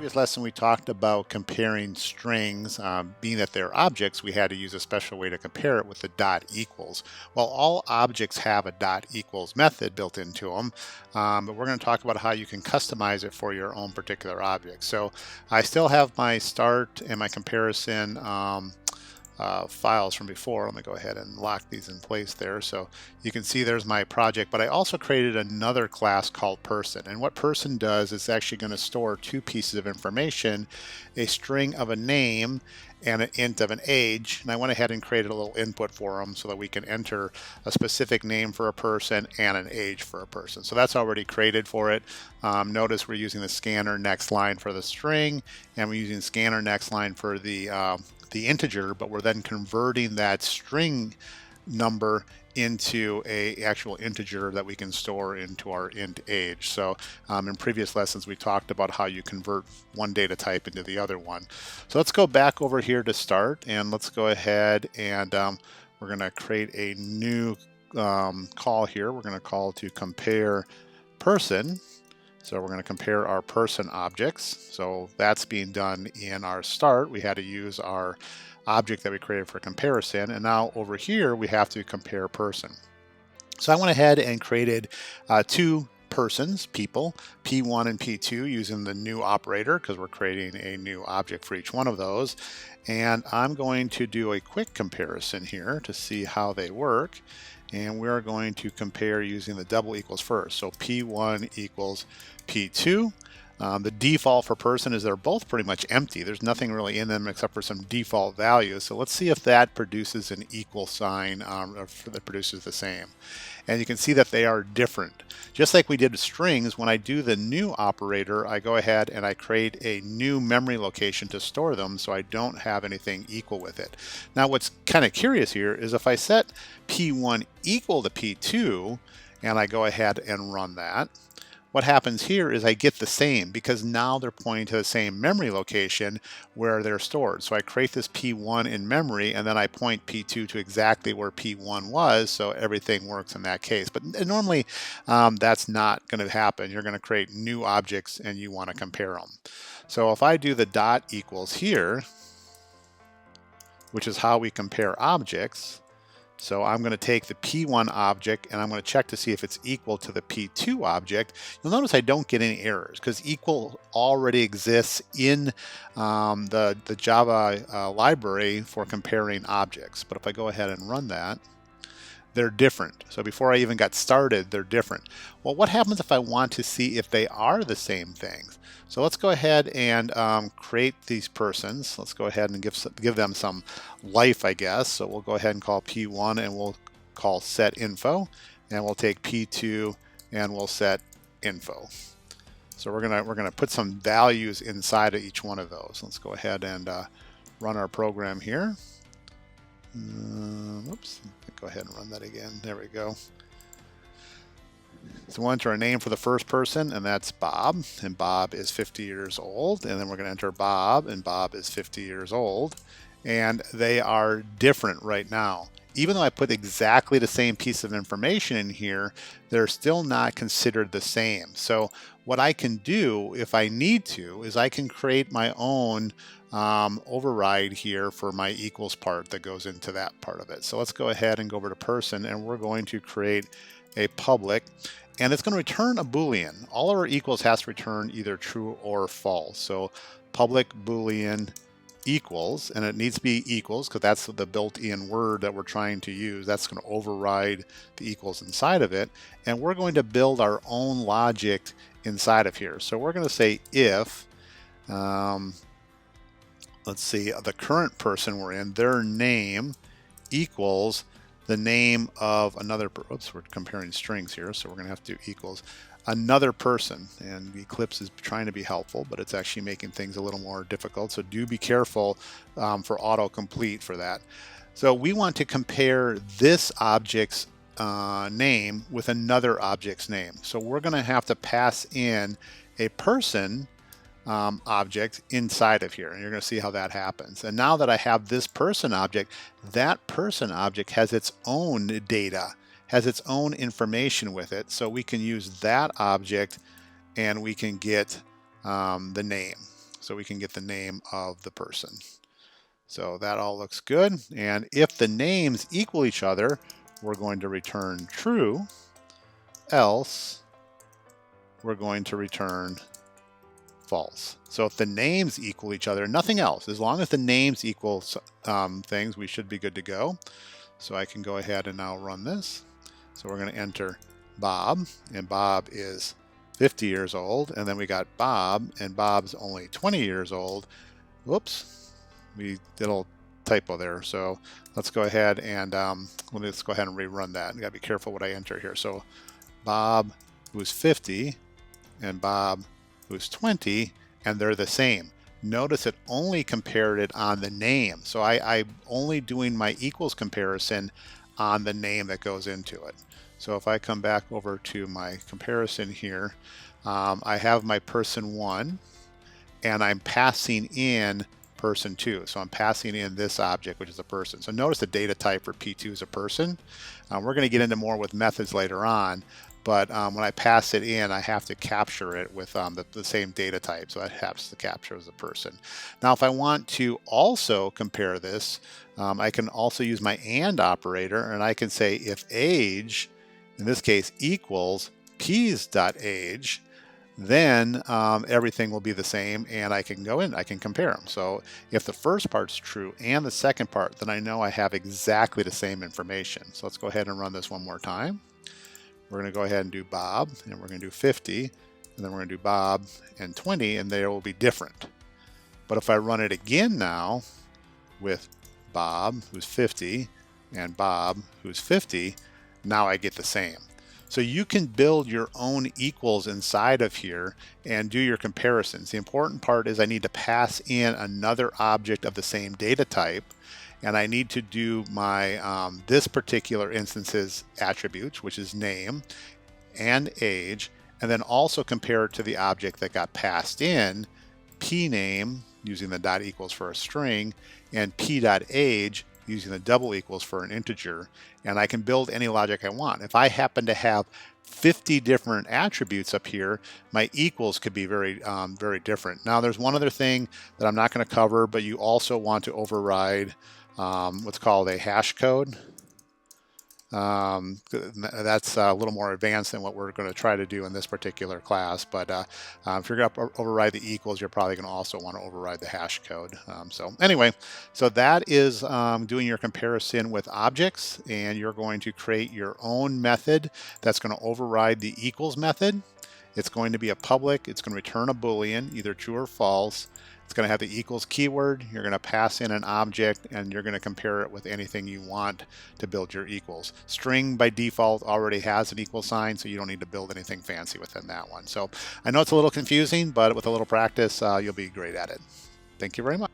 previous lesson, we talked about comparing strings. Being that they're objects, we had to use a special way to compare it with the dot equals. Well, all objects have a dot equals method built into them, but we're going to talk about how you can customize it for your own particular object. So I still have my start and my comparison files from before. Let me go ahead and lock these in place there. So you can see there's my project, but I also created another class called person. And what person does is actually going to store two pieces of information, a string of a name and an int of an age. And I went ahead and created a little input for them so that we can enter a specific name for a person and an age for a person. So that's already created for it. Notice we're using the scanner next line for the string, and we're using scanner next line for the integer, but we're then converting that string number into a actual integer that we can store into our int age. So in previous lessons we talked about how you convert one data type into the other one. So let's go back over here to start, and let's go ahead and we're going to create a new call here. We're going to call to compare person. So we're going to compare our person objects. So that's being done in our start. We had to use our object that we created for comparison. And now over here, we have to compare person. So I went ahead and created two persons, people, P1 and P2, using the new operator because we're creating a new object for each one of those. And I'm going to do a quick comparison here to see how they work. And we're going to compare using the double equals first. So P1 equals P2. The default for person is they're both pretty much empty. There's nothing really in them except for some default values. So let's see if that produces an equal sign or that produces the same. And you can see that they are different. Just like we did with strings, when I do the new operator, I go ahead and I create a new memory location to store them so I don't have anything equal with it. Now what's kind of curious here is if I set P1 equal to P2 and I go ahead and run that, what happens here is I get the same because now they're pointing to the same memory location where they're stored. So I create this P1 in memory and then I point P2 to exactly where P1 was, so everything works in that case. But normally that's not going to happen. You're going to create new objects and you want to compare them. So if I do the dot equals here, which is how we compare objects, so I'm going to take the P1 object and I'm going to check to see if it's equal to the P2 object. You'll notice I don't get any errors because equal already exists in the Java library for comparing objects. But if I go ahead and run that, they're different. So before I even got started, they're different. Well, what happens if I want to see if they are the same things? So let's go ahead and create these persons. Let's go ahead and give them some life, I guess. So we'll go ahead and call P1 and we'll call set info, and we'll take P2 and we'll set info. So we're gonna put some values inside of each one of those. Let's go ahead and run our program here. Oops, go ahead and run that again. There we go. So we'll enter a name for the first person, and that's Bob, and Bob is 50 years old. And then we're going to enter Bob, and Bob is 50 years old. And they are different right now. Even though I put exactly the same piece of information in here, they're still not considered the same. So what I can do if I need to is I can create my own override here for my equals part that goes into that part of it. So let's go ahead and go over to person, and we're going to create a public, and it's going to return a Boolean. All of our equals has to return either true or false. So public Boolean equals, and it needs to be equals because that's the built-in word that we're trying to use. That's going to override the equals inside of it, and we're going to build our own logic inside of here. So we're going to say if let's see, the current person we're in, their name equals the name of another, oops, we're comparing strings here, so we're going to have to do equals another person. And Eclipse is trying to be helpful, but it's actually making things a little more difficult. So do be careful for autocomplete for that. So we want to compare this object's name with another object's name. So we're going to have to pass in a person object inside of here, and you're going to see how that happens. And now that I have this person object, that person object has its own data, has its own information with it, so we can use that object and we can get the name. so we can get the name of the person. So that all looks good. And if the names equal each other, we're going to return true, else we're going to return false. So if the names equal each other, nothing else, as long as the names equal things, we should be good to go. So I can go ahead and now run this. So we're going to enter Bob, and Bob is 50 years old, and then we got Bob, and Bob's only 20 years old. Whoops, we did a little typo there. So let's go ahead and let's go ahead and rerun that. You got to be careful what I enter here. So Bob, who's 50, and Bob, who's 20, and they're the same. Notice it only compared it on the name. So I'm only doing my equals comparison on the name that goes into it. So if I come back over to my comparison here, I have my person 1, and I'm passing in person 2. So I'm passing in this object, which is a person. So notice the data type for P2 is a person. We're going to get into more with methods later on, but when I pass it in, I have to capture it with the same data type. So that happens to capture as a person. Now, if I want to also compare this, I can also use my AND operator, and I can say if age, in this case, equals P's.age, then everything will be the same, and I can go in, I can compare them. So if the first part's true and the second part, then I know I have exactly the same information. So let's go ahead and run this one more time. We're going to go ahead and do Bob, and we're going to do 50, and then we're going to do Bob and 20, and they will be different. But if I run it again now with Bob, who's 50, and Bob, who's 50, now I get the same. So you can build your own equals inside of here and do your comparisons. The important part is I need to pass in another object of the same data type, and I need to do my this particular instance's attributes, which is name and age, and then also compare it to the object that got passed in, pname, using the dot equals for a string, and p.age, using the double equals for an integer, and I can build any logic I want. If I happen to have 50 different attributes up here, my equals could be very different. Now there's one other thing that I'm not going to cover, but you also want to override what's called a hash code. That's a little more advanced than what we're going to try to do in this particular class, but if you're going to override the equals, you're probably going to also want to override the hash code. So anyway, so that is doing your comparison with objects, and you're going to create your own method that's going to override the equals method. It's going to be a public, it's going to return a Boolean, either true or false. It's going to have the equals keyword. You're going to pass in an object, and you're going to compare it with anything you want to build your equals. String by default already has an equal sign, so you don't need to build anything fancy within that one. So I know it's a little confusing, but with a little practice, you'll be great at it. Thank you very much.